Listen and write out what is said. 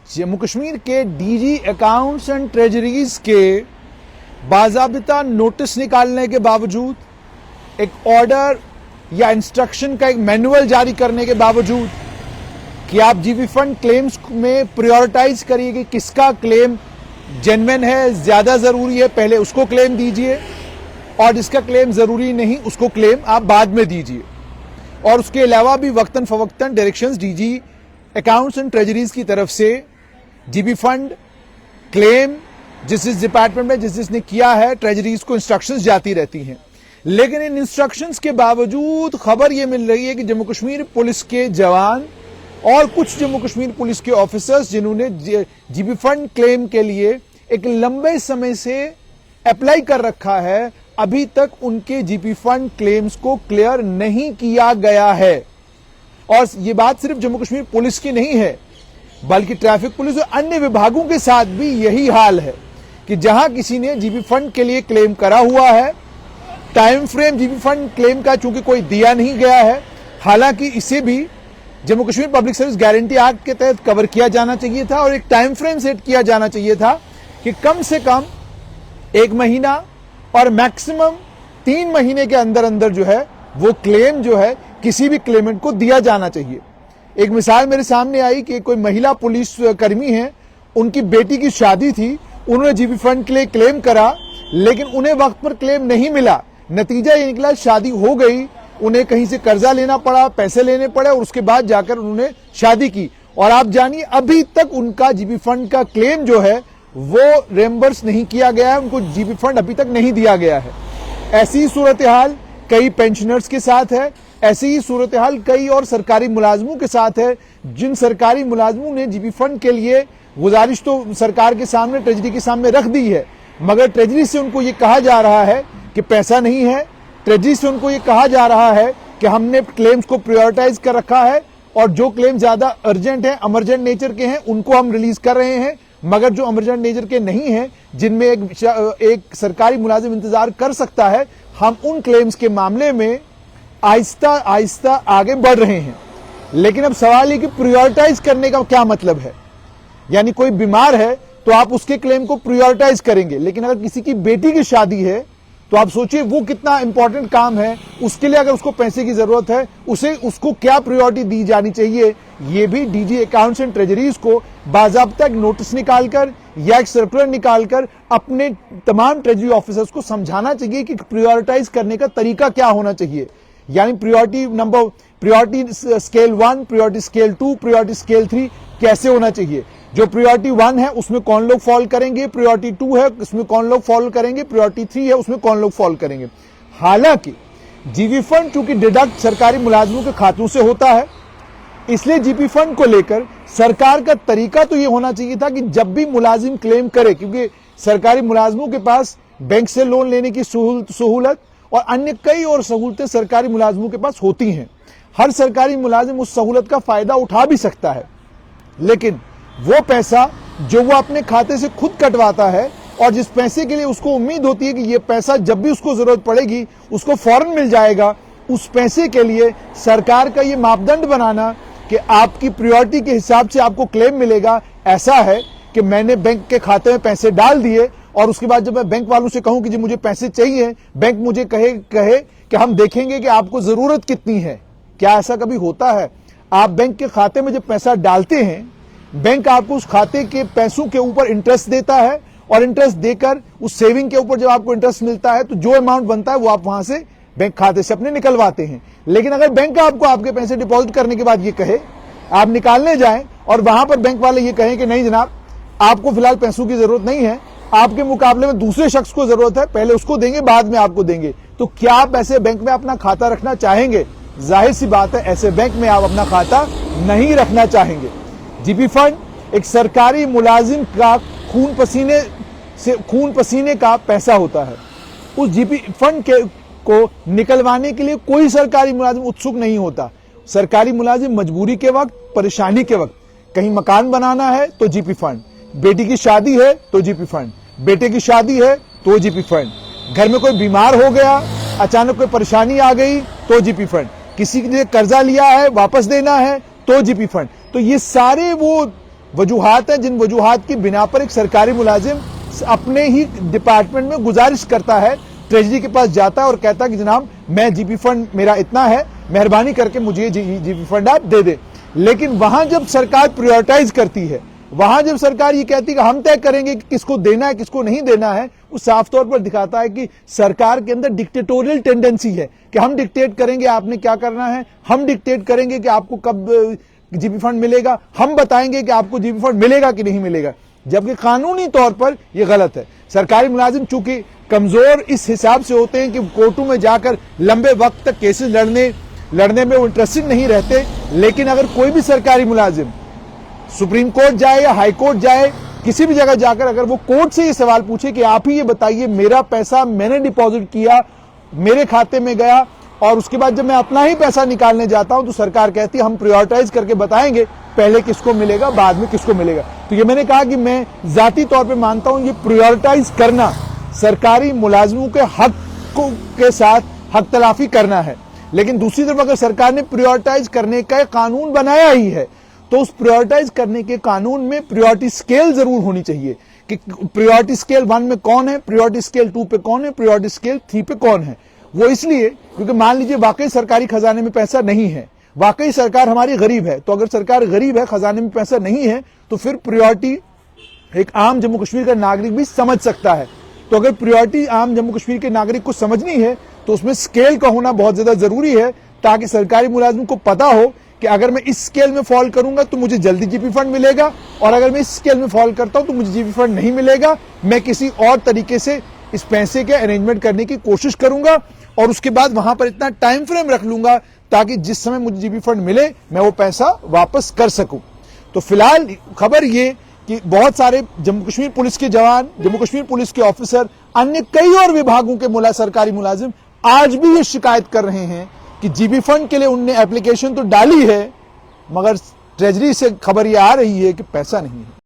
जम्मू कश्मीर के DG accounts and treasuries के बाज़ाबिता notice निकालने के बावजूद, एक ऑर्डर या इंस्ट्रक्शन का एक मैनुअल जारी करने के बावजूद कि आप जीबी फंड क्लेम्स में प्रायोरिटाइज करिए कि किसका क्लेम जेन्युइन है, ज्यादा जरूरी है, पहले उसको क्लेम दीजिए, और जिसका क्लेम जरूरी नहीं उसको क्लेम आप बाद में दीजिए। और उसके अलावा भी वक्तन फवक्तन directions DG accounts and treasuries की तरफ से जीबी फंड क्लेम जिस डिपार्टमेंट में जिसने किया है, ट्रेजरीज को इंस्ट्रक्शंस जाती रहती हैं। लेकिन इन इंस्ट्रक्शंस के बावजूद खबर यह मिल रही है कि जम्मू कश्मीर पुलिस के जवान और कुछ जम्मू कश्मीर पुलिस के ऑफिसर्स जिन्होंने जीबी फंड क्लेम के लिए एक लंबे समय से अप्लाई कर रखा है, अभी तक उनके जीबी फंड क्लेम्स को क्लियर नहीं किया गया है। और ये बात सिर्फ जम्मू कश्मीर पुलिस की नहीं है, बल्कि ट्रैफिक पुलिस और अन्य विभागों के साथ भी यही हाल है कि जहां किसी ने जीबी फंड के लिए क्लेम करा हुआ है, time frame GB fund claim का चूंकि कोई दिया नहीं गया है, हालांकि इसे भी Jammu Kashmir public service guarantee act के तहत कवर किया जाना चाहिए था और एक टाइम फ्रेम सेट किया जाना चाहिए था कि कम से कम 1 महीना और मैक्सिमम 3 महीने के अंदर अंदर जो है वो क्लेम जो है किसी भी क्लेमेंट को दिया जाना चाहिए। एक मिसाल मेरे सामने आई कि कोई महिला पुलिस कर्मी है, उनकी बेटी की शादी थी, उन्होंने जीबी फंड के लिए क्लेम करा, लेकिन उन्हें वक्त पर क्लेम नहीं मिला। नतीजा ये निकला, शादी हो गई, उन्हें कहीं से कर्जा लेना पड़ा, पैसे लेने पड़े और उसके बाद जाकर उन्होंने शादी की। और आप जानिए अभी तक उनका जीबी फंड का क्लेम जो है वो रेम्बर्स नहीं किया गया है, उनको जीबी फंड अभी तक नहीं दिया गया है। ऐसी ही सूरत हाल कई पेंशनर्स के साथ है, ऐसी ही सूरत हाल कई और सरकारी मुलाजमों के साथ है, जिन सरकारी मुलाजमों ने जीबी फंड के लिए गुजारिश तो सरकार के सामने, ट्रेजरी के सामने रख दी है, मगर ट्रेजरी से उनको ये कहा जा रहा है कि पैसा नहीं है। ट्रेजरी से उनको ये कहा जा रहा है कि हमने क्लेम्स को प्रायोरिटाइज कर रखा है और जो क्लेम ज्यादा अर्जेंट है, इमरजेंट नेचर के हैं, उनको हम रिलीज कर रहे हैं, मगर जो इमरजेंट नेचर के नहीं है, जिनमें एक सरकारी मुलाजिम इंतजार कर सकता है, हम उन क्लेम्स के मामले में आहिस्ता आहिस्ता आगे बढ़ रहे हैं। लेकिन अब सवाल ये कि प्रायोरिटाइज करने का क्या मतलब है? यानी कोई बीमार है तो आप उसके क्लेम को प्रायोरिटाइज करेंगे, लेकिन अगर किसी की बेटी की शादी है तो आप सोचिए वो कितना इंपॉर्टेंट काम है, उसके लिए अगर उसको पैसे की जरूरत है, उसको क्या प्रायोरिटी दी जानी चाहिए, ये भी डीजी अकाउंट्स एंड ट्रेजरीज को बाकायदा एक नोटिस निकालकर या एक सर्कुलर निकालकर अपने तमाम ट्रेजरी ऑफिसर्स को समझाना चाहिए कि प्रायोरिटाइज करने का तरीका क्या होना चाहिए। यानी priority scale 1, priority scale 2, priority scale 3 कैसे होना चाहिए। जो प्रायोरिटी 1 है उसमें कौन लोग फॉल करेंगे, प्रायोरिटी 2 है उसमें कौन लोग फॉलो करेंगे, प्रायोरिटी 3 है उसमें कौन लोग फॉलो करेंगे। हालांकि जीबी फंड चूंकि डिडक्ट सरकारी मुलाजमों के खातों से होता है, इसलिए जीबी फंड को लेकर सरकार का तरीका तो यह होना चाहिए था कि जब भी मुलाजिम क्लेम करे, क्योंकि सरकारी मुलाजमों के पास बैंक से लोन लेने की सहूलत और अन्य कई और सहूलतें सरकारी मुलाजमों के पास होती हैं, हर सरकारी मुलाजिम उस सहूलत का फायदा उठा भी सकता है, लेकिन वो पैसा जो वो अपने खाते से खुद कटवाता है और जिस पैसे के लिए उसको उम्मीद होती है कि ये पैसा जब भी उसको जरूरत पड़ेगी उसको फौरन मिल जाएगा, उस पैसे के लिए सरकार का ये मापदंड बनाना कि आपकी प्रायोरिटी के हिसाब से आपको क्लेम मिलेगा, ऐसा है कि मैंने बैंक के खाते में पैसे डाल दिए और उसके बाद जब मैं बैंक वालों से कहूं कि जी मुझे पैसे चाहिए, बैंक मुझे कहे कि हम देखेंगे कि आपको जरूरत कितनी है। क्या ऐसा कभी होता है? आप बैंक के खाते में जब पैसा डालते हैं, बैंक आपको उस खाते के पैसों के ऊपर इंटरेस्ट देता है और इंटरेस्ट देकर उस सेविंग के ऊपर जब आपको इंटरेस्ट मिलता है तो जो अमाउंट बनता है वो आप वहां से बैंक खाते से अपने निकलवाते हैं। लेकिन अगर बैंक आपको आपके पैसे डिपॉजिट करने के बाद ये कहे, आप निकालने जाएं और वहां पर बैंक वाले ये कहें कि नहीं जनाब आपको फिलहाल पैसों की जरूरत नहीं है, आपके मुकाबले में दूसरे शख्स को जरूरत है, पहले उसको देंगे बाद में आपको देंगे, तो क्या आप ऐसे बैंक में अपना खाता रखना चाहेंगे? जाहिर सी बात है ऐसे बैंक में आप अपना खाता नहीं रखना चाहेंगे। जीबी फंड एक सरकारी मुलाजिम का खून पसीने का पैसा होता है। उस जीबी फंड को निकलवाने के लिए कोई सरकारी मुलाजिम उत्सुक नहीं होता। सरकारी मुलाजिम मजबूरी के वक्त, परेशानी के वक्त, कहीं मकान बनाना है तो जीबी फंड, बेटी की शादी है तो जीबी फंड, बेटे की शादी है तो जीबी फंड, घर में कोई बीमार हो गया, अचानक कोई परेशानी आ गई तो जीबी फंड, किसी ने कर्जा लिया है वापस देना है तो जीबी फंड। तो ये सारे वो वजूहात हैं जिन वजूहात की बिना पर एक सरकारी मुलाजिम अपने ही डिपार्टमेंट में गुजारिश करता है, ट्रेजरी के पास जाता है और कहता है कि जनाब मैं जीपी फंड मेरा इतना है, मेहरबानी करके मुझे जीपी फंड आप दे दे। लेकिन वहां जब सरकार प्रायोरिटाइज करती है, वहां जब सरकार ये कहती है कि हम तय करेंगे कि किसको देना है किसको नहीं देना है, वो साफ तौर पर दिखाता है कि सरकार के अंदर डिक्टेटोरियल टेंडेंसी है कि हम डिक्टेट करेंगे आपने क्या करना है, हम डिक्टेट करेंगे कि आपको कब जीपी फंड मिलेगा, हम बताएंगे कि आपको जीपी फंड मिलेगा कि नहीं मिलेगा, जबकि कानूनी तौर पर यह गलत है। सरकारी मुलाजिम चूंकि कमजोर इस हिसाब से होते हैं कि कोर्टों में जाकर लंबे वक्त तक केसेस लड़ने में वो इंटरेस्टेड नहीं रहते, लेकिन अगर कोई भी सरकारी मुलाजिम सुप्रीम कोर्ट जाए या हाई कोर्ट जाए, किसी भी जगह जाकर अगर वो कोर्ट से ये सवाल पूछे कि आप ही ये बताइए मेरा पैसा मैंने डिपॉजिट किया, मेरे खाते में गया और उसके बाद जब मैं अपना ही पैसा निकालने जाता हूं तो सरकार कहती है हम प्रायोरिटाइज करके बताएंगे पहले किसको मिलेगा बाद में किसको मिलेगा। तो ये मैंने कहा कि मैं जाती तौर पे मानता हूं ये प्रायोरिटाइज करना सरकारी मुलाजिमों के हक के साथ हक तलाफी करना है। लेकिन दूसरी तरफ अगर सरकार ने प्रायोरिटाइज करने का कानून बनाया ही है तो उस प्रायोरिटाइज करने के कानून में प्रायोरिटी स्केल जरूर होनी चाहिए कि प्रायोरिटी स्केल 1 में कौन है, प्रायोरिटी स्केल 2 पे कौन है, प्रायोरिटी स्केल 3 पे कौन है। वो इसलिए क्योंकि मान लीजिए वाकई सरकारी खजाने में पैसा नहीं है, वाकई सरकार हमारी गरीब है, तो अगर सरकार गरीब है खजाने में पैसा नहीं है तो फिर प्रायोरिटी एक आम जम्मू कश्मीर का नागरिक भी समझ सकता है। तो अगर प्रायोरिटी आम जम्मू कश्मीर के नागरिक को समझनी है तो उसमें स्केल का होना बहुत ज्यादा जरूरी है ताकि सरकारी मुलाजिम को पता हो कि अगर मैं इस स्केल में फॉल करूंगा तो मुझे जल्दी जीपी फंड मिलेगा और अगर मैं इस स्केल में फॉल करता हूं तो मुझे जीपी फंड नहीं मिलेगा, मैं किसी और तरीके से इस पैसे के अरेंजमेंट करने की कोशिश करूंगा और उसके बाद वहां पर इतना टाइम फ्रेम रख लूंगा ताकि जिस समय मुझे जीपी फंड मिले मैं वो पैसा वापस कर सकूं। तो फिलहाल खबर ये कि बहुत सारे जम्मू कश्मीर पुलिस के जवान, जम्मू कश्मीर पुलिस के ऑफिसर, अन्य कई और विभागों के सरकारी मुलाजिम आज भी ये शिकायत कर रहे हैं कि जीबी फंड के लिए उनने एप्लीकेशन तो डाली है मगर ट्रेजरी से खबर ये आ रही है कि पैसा नहीं है।